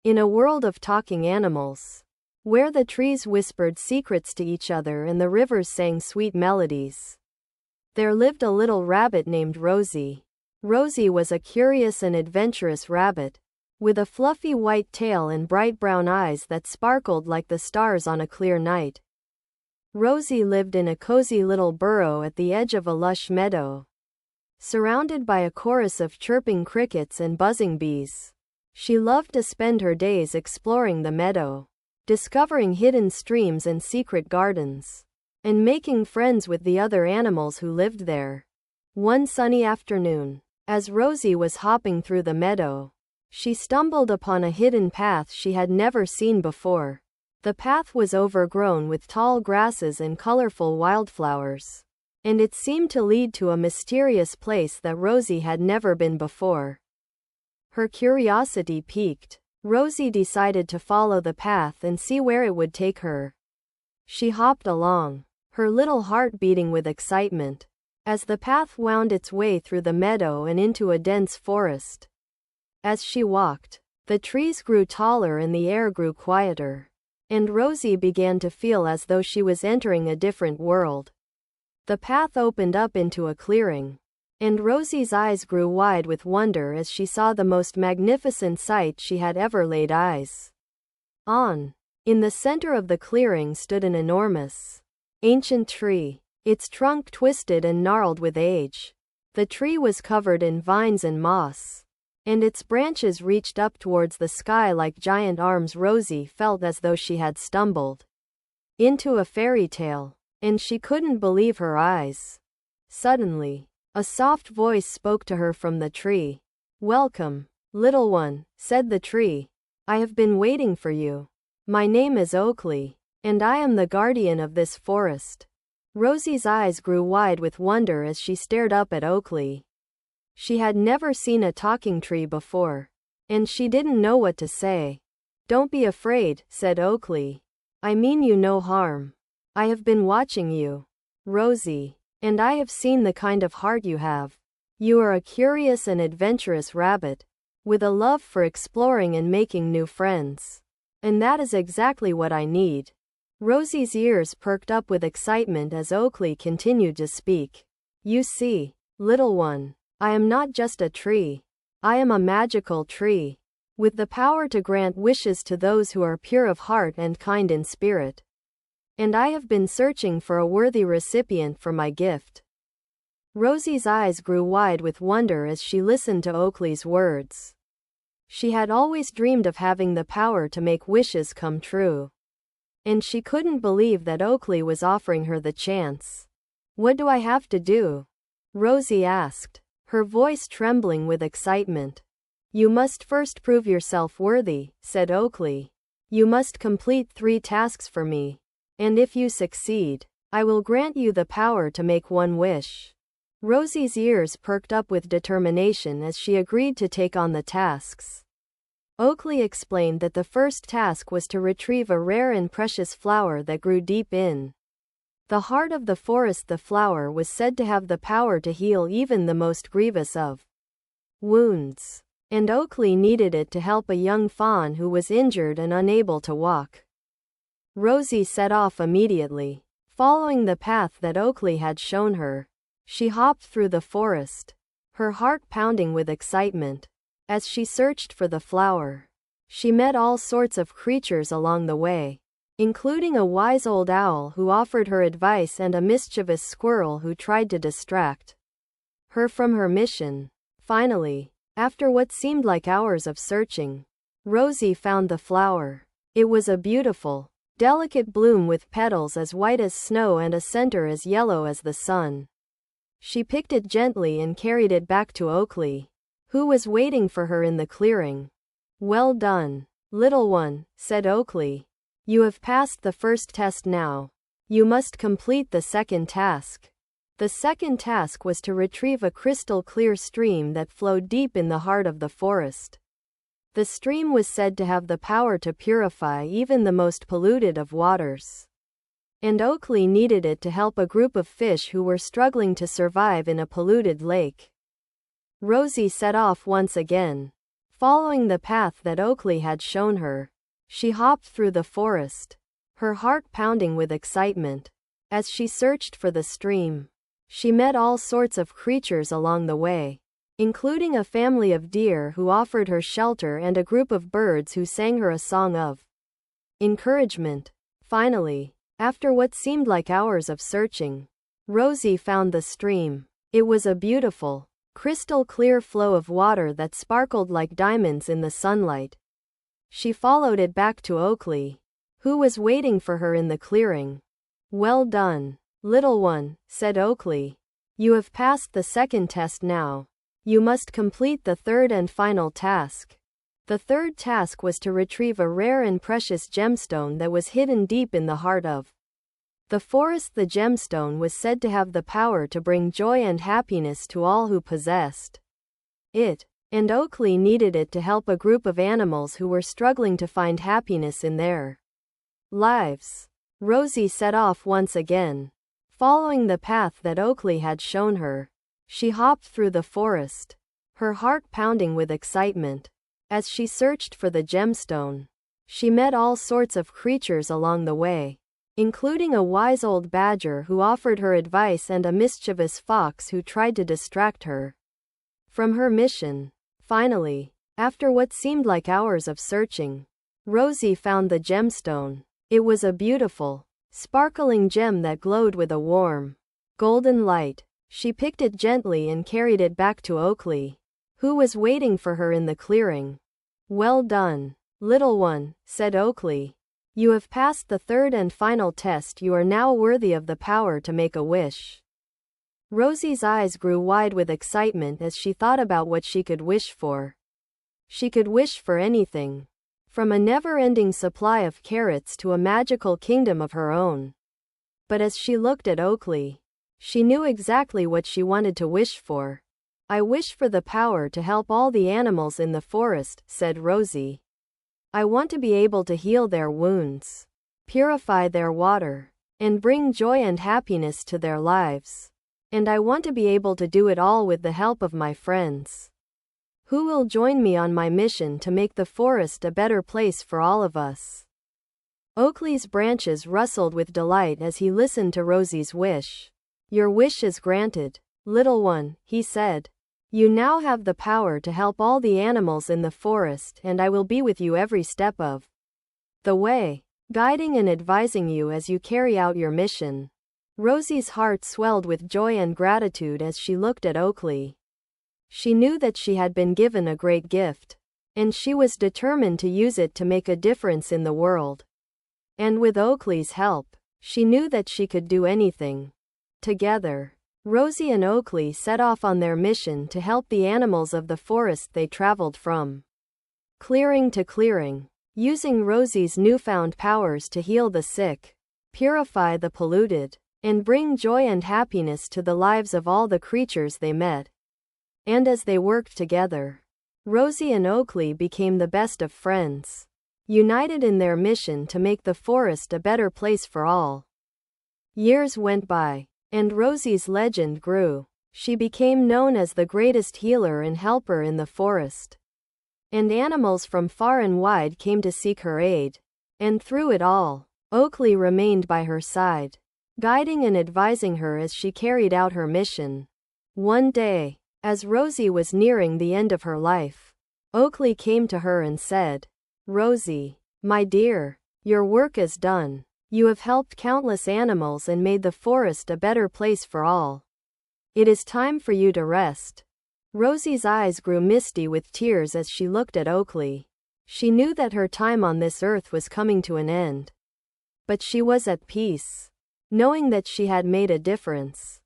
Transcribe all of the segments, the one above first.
In a world of talking animals, where the trees whispered secrets to each other and the rivers sang sweet melodies, there lived a little rabbit named Rosie. Rosie was a curious and adventurous rabbit, with a fluffy white tail and bright brown eyes that sparkled like the stars on a clear night. Rosie lived in a cozy little burrow at the edge of a lush meadow, surrounded by a chorus of chirping crickets and buzzing bees. She loved to spend her days exploring the meadow, discovering hidden streams and secret gardens, and making friends with the other animals who lived there. One sunny afternoon, as Rosie was hopping through the meadow, she stumbled upon a hidden path she had never seen before. The path was overgrown with tall grasses and colorful wildflowers, and it seemed to lead to a mysterious place that Rosie had never been before. Her curiosity piqued. Rosie decided to follow the path and see where it would take her. She hopped along, her little heart beating with excitement, as the path wound its way through the meadow and into a dense forest. As she walked, the trees grew taller and the air grew quieter, and Rosie began to feel as though she was entering a different world. The path opened up into a clearing, and Rosie's eyes grew wide with wonder as she saw the most magnificent sight she had ever laid eyes on. In the center of the clearing stood an enormous, ancient tree, its trunk twisted and gnarled with age. The tree was covered in vines and moss, and its branches reached up towards the sky like giant arms. Rosie felt as though she had stumbled into a fairy tale, and she couldn't believe her eyes. Suddenly, a soft voice spoke to her from the tree. "Welcome, little one," said the tree. "I have been waiting for you. My name is Oakley, and I am the guardian of this forest." Rosie's eyes grew wide with wonder as she stared up at Oakley. She had never seen a talking tree before, and she didn't know what to say. "Don't be afraid," said Oakley. "I mean you no harm. I have been watching you, Rosie, and I have seen the kind of heart you have. You are a curious and adventurous rabbit, with a love for exploring and making new friends. And that is exactly what I need." Rosie's ears perked up with excitement as Oakley continued to speak. "You see, little one, I am not just a tree. I am a magical tree, with the power to grant wishes to those who are pure of heart and kind in spirit. And I have been searching for a worthy recipient for my gift." Rosie's eyes grew wide with wonder as she listened to Oakley's words. She had always dreamed of having the power to make wishes come true, and she couldn't believe that Oakley was offering her the chance. "What do I have to do?" Rosie asked, her voice trembling with excitement. "You must first prove yourself worthy," said Oakley. "You must complete 3 tasks for me. And if you succeed, I will grant you the power to make one wish." Rosie's ears perked up with determination as she agreed to take on the tasks. Oakley explained that the first task was to retrieve a rare and precious flower that grew deep in the heart of the forest. The flower was said to have the power to heal even the most grievous of wounds, and Oakley needed it to help a young fawn who was injured and unable to walk. Rosie set off immediately, following the path that Oakley had shown her. She hopped through the forest, her heart pounding with excitement. As she searched for the flower, she met all sorts of creatures along the way, including a wise old owl who offered her advice and a mischievous squirrel who tried to distract her from her mission. Finally, after what seemed like hours of searching, Rosie found the flower. It was a beautiful, delicate bloom with petals as white as snow and a center as yellow as the sun. She picked it gently and carried it back to Oakley, who was waiting for her in the clearing. "Well done, little one," said Oakley. "You have passed the first test. Now, you must complete the second task." The second task was to retrieve a crystal-clear stream that flowed deep in the heart of the forest. The stream was said to have the power to purify even the most polluted of waters, and Oakley needed it to help a group of fish who were struggling to survive in a polluted lake. Rosie set off once again, Following the path that Oakley had shown her, she hopped through the forest, her heart pounding with excitement. As she searched for the stream, she met all sorts of creatures along the way, including a family of deer who offered her shelter and a group of birds who sang her a song of encouragement. Finally, after what seemed like hours of searching, Rosie found the stream. It was a beautiful, crystal clear flow of water that sparkled like diamonds in the sunlight. She followed it back to Oakley, who was waiting for her in the clearing. "Well done, little one," said Oakley. "You have passed the second test now. You must complete the third and final task." The third task was to retrieve a rare and precious gemstone that was hidden deep in the heart of the forest. The gemstone was said to have the power to bring joy and happiness to all who possessed it, and Oakley needed it to help a group of animals who were struggling to find happiness in their lives. Rosie set off once again. Following the path that Oakley had shown her, she hopped through the forest, her heart pounding with excitement. As she searched for the gemstone, she met all sorts of creatures along the way, including a wise old badger who offered her advice and a mischievous fox who tried to distract her from her mission. Finally, after what seemed like hours of searching, Rosie found the gemstone. It was a beautiful, sparkling gem that glowed with a warm, golden light. She picked it gently and carried it back to Oakley, who was waiting for her in the clearing. "Well done, little one," said Oakley. "You have passed the third and final test. You are now worthy of the power to make a wish." Rosie's eyes grew wide with excitement as she thought about what she could wish for. She could wish for anything, from a never-ending supply of carrots to a magical kingdom of her own. But as she looked at Oakley, she knew exactly what she wanted to wish for. "I wish for the power to help all the animals in the forest," said Rosie. "I want to be able to heal their wounds, purify their water, and bring joy and happiness to their lives. And I want to be able to do it all with the help of my friends, who will join me on my mission to make the forest a better place for all of us." Oakley's branches rustled with delight as he listened to Rosie's wish. "Your wish is granted, little one," he said. "You now have the power to help all the animals in the forest, and I will be with you every step of the way, guiding and advising you as you carry out your mission." Rosie's heart swelled with joy and gratitude as she looked at Oakley. She knew that she had been given a great gift, and she was determined to use it to make a difference in the world. And with Oakley's help, she knew that she could do anything. Together, Rosie and Oakley set off on their mission to help the animals of the forest. They traveled from clearing to clearing, using Rosie's newfound powers to heal the sick, purify the polluted, and bring joy and happiness to the lives of all the creatures they met. And as they worked together, Rosie and Oakley became the best of friends, united in their mission to make the forest a better place for all. Years went by, and Rosie's legend grew. She became known as the greatest healer and helper in the forest. And animals from far and wide came to seek her aid. And through it all, Oakley remained by her side, guiding and advising her as she carried out her mission. One day, as Rosie was nearing the end of her life, Oakley came to her and said, "Rosie, my dear, your work is done. You have helped countless animals and made the forest a better place for all. It is time for you to rest." Rosie's eyes grew misty with tears as she looked at Oakley. She knew that her time on this earth was coming to an end. But she was at peace, knowing that she had made a difference.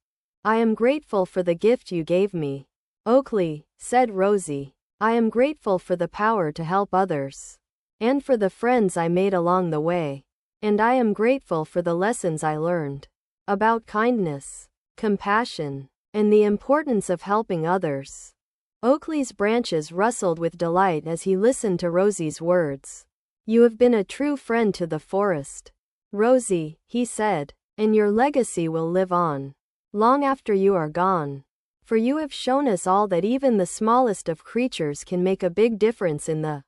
"I am grateful for the gift you gave me, Oakley," said Rosie. "I am grateful for the power to help others, and for the friends I made along the way. And I am grateful for the lessons I learned about kindness, compassion, and the importance of helping others." Oakley's branches rustled with delight as he listened to Rosie's words. "You have been a true friend to the forest, Rosie," he said, "and your legacy will live on long after you are gone. for you have shown us all that even the smallest of creatures can make a big difference in the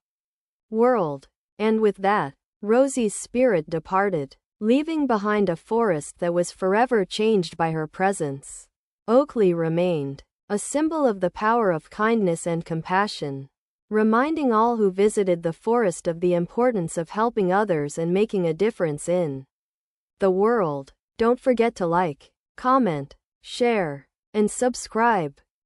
world. And with that, Rosie's spirit departed, leaving behind a forest that was forever changed by her presence. Oakley remained, a symbol of the power of kindness and compassion, reminding all who visited the forest of the importance of helping others and making a difference in the world. Don't forget to like, comment, share, and subscribe.